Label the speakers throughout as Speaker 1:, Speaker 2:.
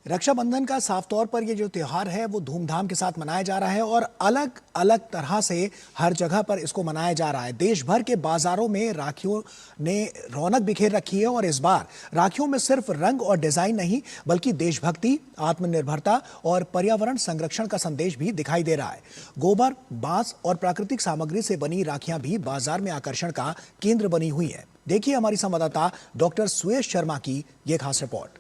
Speaker 1: रक्षाबंधन का साफ तौर पर ये जो त्योहार है वो धूमधाम के साथ मनाया जा रहा है और अलग अलग तरह से हर जगह पर इसको मनाया जा रहा है। देश भर के बाजारों में राखियों ने रौनक बिखेर रखी है और इस बार राखियों में सिर्फ रंग और डिजाइन नहीं बल्कि देशभक्ति, आत्मनिर्भरता और पर्यावरण संरक्षण का संदेश भी दिखाई दे रहा है। गोबर, बांस और प्राकृतिक सामग्री से बनी राखियां भी बाजार में आकर्षण का केंद्र बनी हुई है। देखिए हमारी संवाददाता डॉक्टर सुयश शर्मा की ये खास रिपोर्ट।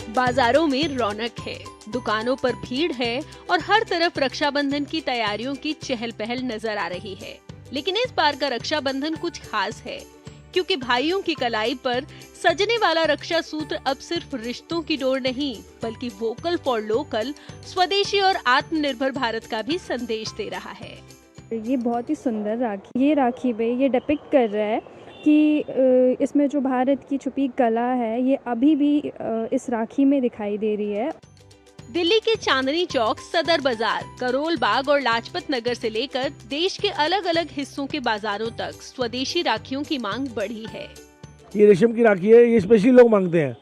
Speaker 2: बाजारों में रौनक है, दुकानों पर भीड़ है और हर तरफ रक्षाबंधन की तैयारियों की चहल पहल नजर आ रही है। लेकिन इस बार का रक्षाबंधन कुछ खास है, क्योंकि भाइयों की कलाई पर सजने वाला रक्षा सूत्र अब सिर्फ रिश्तों की डोर नहीं बल्कि वोकल फॉर लोकल, स्वदेशी और आत्मनिर्भर भारत का भी संदेश दे रहा है।
Speaker 3: ये बहुत ही सुंदर राखी, ये राखी पे ये डिपिक्ट कर रहा है कि इसमें जो भारत की छुपी कला है ये अभी भी इस राखी में दिखाई दे रही है।
Speaker 2: दिल्ली के चांदनी चौक, सदर बाजार, करोल बाग और लाजपत नगर से लेकर देश के अलग अलग हिस्सों के बाजारों तक स्वदेशी राखियों की मांग बढ़ी है।
Speaker 4: ये रेशम की राखी है, ये स्पेशली लोग मांगते हैं,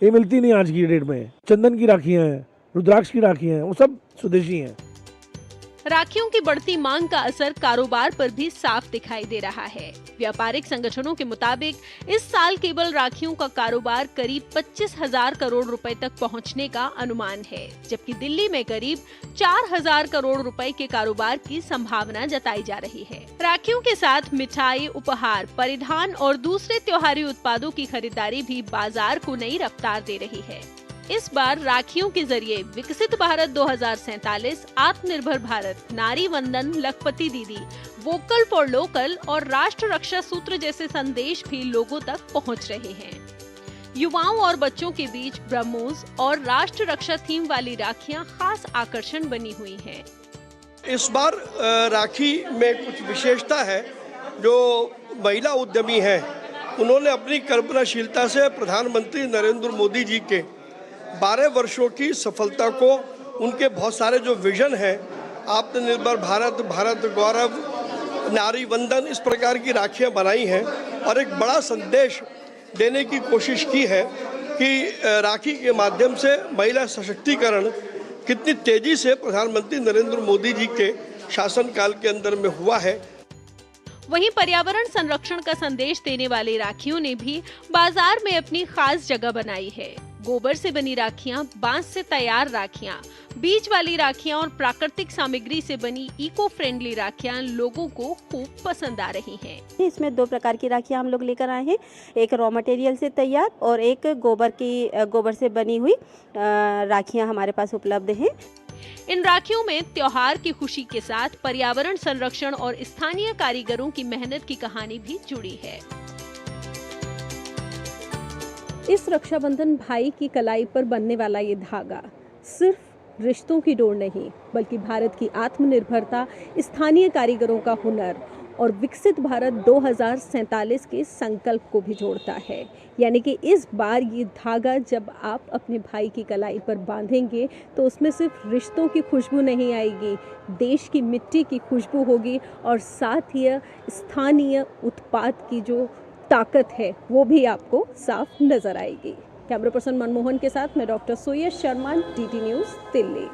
Speaker 4: ये मिलती नहीं आज की डेट में। चंदन की राखियां हैं, रुद्राक्ष की राखियां हैं, वो सब स्वदेशी हैं।
Speaker 2: राखियों की बढ़ती मांग का असर कारोबार पर भी साफ दिखाई दे रहा है। व्यापारिक संगठनों के मुताबिक इस साल केवल राखियों का कारोबार करीब 25,000 करोड़ रुपए तक पहुंचने का अनुमान है, जबकि दिल्ली में करीब 4,000 करोड़ रुपए के कारोबार की संभावना जताई जा रही है। राखियों के साथ मिठाई, उपहार, परिधान और दूसरे त्योहारी उत्पादों की खरीदारी भी बाजार को नई रफ्तार दे रही है। इस बार राखियों के जरिए विकसित भारत 2047, आत्मनिर्भर भारत, नारी वंदन, लखपति दीदी, वोकल फॉर लोकल और राष्ट्र रक्षा सूत्र जैसे संदेश भी लोगों तक पहुंच रहे हैं। युवाओं और बच्चों के बीच ब्रह्मोस और राष्ट्र रक्षा थीम वाली राखियां खास आकर्षण बनी हुई हैं।
Speaker 5: इस बार राखी में कुछ विशेषता है। जो महिला उद्यमी हैं, उन्होंने अपनी कल्पनाशीलता से प्रधानमंत्री नरेंद्र मोदी जी के 12 वर्षों की सफलता को, उनके बहुत सारे जो विजन है, आत्मनिर्भर भारत, भारत गौरव, नारी वंदन, इस प्रकार की राखियां बनाई हैं और एक बड़ा संदेश देने की कोशिश की है कि राखी के माध्यम से महिला सशक्तिकरण कितनी तेजी से प्रधानमंत्री नरेंद्र मोदी जी के शासनकाल के अंदर में हुआ है।
Speaker 2: वहीं पर्यावरण संरक्षण का संदेश देने वाली राखियों ने भी बाजार में अपनी खास जगह बनाई है। गोबर से बनी राखियां, बांस से तैयार राखियां, बीज वाली राखियां और प्राकृतिक सामग्री से बनी इको फ्रेंडली राखियां लोगों को खूब पसंद आ रही हैं।
Speaker 6: इसमें 2 प्रकार की राखियां हम लोग लेकर आए हैं, एक रॉ मटेरियल से तैयार और एक गोबर से बनी हुई राखियां हमारे पास उपलब्ध हैं।
Speaker 2: इन राखियों में त्योहार की खुशी के साथ पर्यावरण संरक्षण और स्थानीय कारीगरों की मेहनत की कहानी भी जुड़ी है।
Speaker 7: इस रक्षाबंधन भाई की कलाई पर बनने वाला ये धागा सिर्फ रिश्तों की डोर नहीं बल्कि भारत की आत्मनिर्भरता, स्थानीय कारीगरों का हुनर और विकसित भारत 2047 के संकल्प को भी जोड़ता है। यानी कि इस बार ये धागा जब आप अपने भाई की कलाई पर बांधेंगे तो उसमें सिर्फ रिश्तों की खुशबू नहीं आएगी, देश की मिट्टी की खुशबू होगी और साथ ही स्थानीय उत्पाद की जो ताकत है वो भी आपको साफ नजर आएगी। कैमरा पर्सन मनमोहन के साथ मैं डॉक्टर सुयश शर्मा, DT न्यूज़, दिल्ली।